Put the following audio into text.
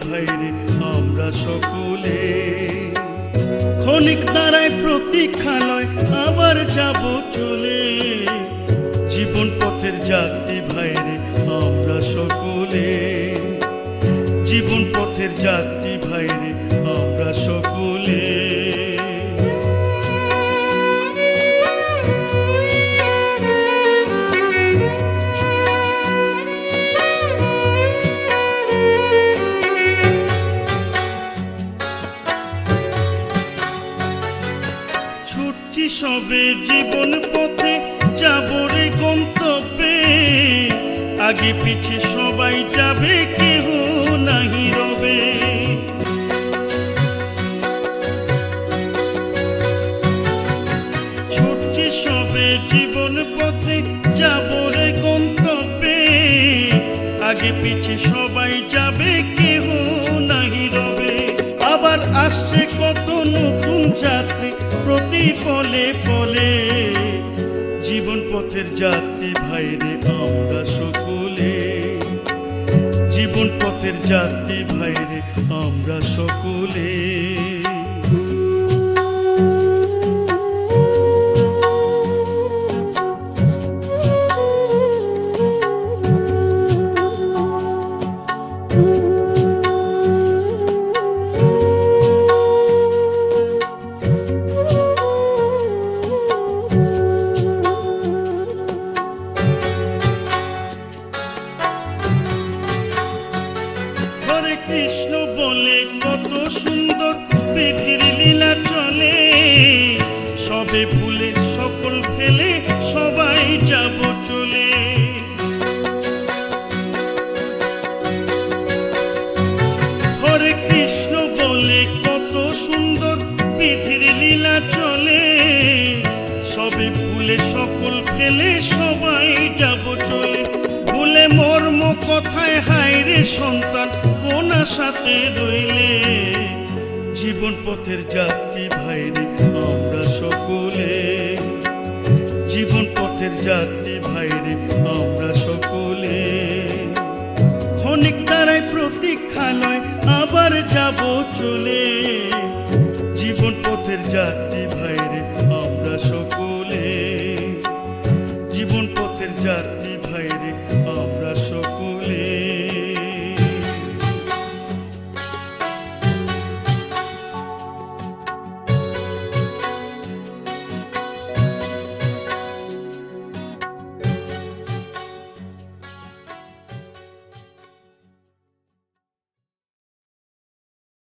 ভাইরে আমরা সকলে। ক্ষণিক দাঁড়ায় প্রতীক্ষালয় আবার যাব চলে, জীবন পথের যাত্রী ভাইরে আমরা সকলে। জীবন পথের যাত্রী ভাইরে আমরা সকলে। ছুটছি সবে জীবন পথে, যাব রে গন্তব্যে। আগে পিছে সবাই যাবে, কেহ নাহি রবে। ছুটছি সবে জীবন পথে, যাব রে গন্তব্যে। আগে পিছে সবাই যাবে, কেহ নাহি রবে। আবার আসছে কত নতুন যাত্রী প্রতি পলে পলে, জীবন পথের যাত্রী ভাইরে আমরা সকলে। জীবন পথের যাত্রী ভাইরে আমরা সকলে। হরে কৃষ্ণ বলে কত সুন্দর পৃথিবীর লীলা চলে, সবে ভুলে সকল ফেলে সবাই যাব চলে। হরে কৃষ্ণ বলে কত সুন্দর পৃথিবীর লীলা চলে, সবে ভুলে সকল ফেলে সবাই যাব চলে। ভুলে মর্ম কথায় হায়রে সন্তান কোন আশাতে রইলে, জীবন পথের যাত্রী ভাইরে আমরা সকলে। জীবন পথের যাত্রী ভাইরে আমরা সকলে। ক্ষণিক দাঁড়ায় প্রতীক্ষালয় আবার যাব চলে, জীবন পথের যাত্রী ভাইরে আমরা সকলে। জীবন পথের যাত্রী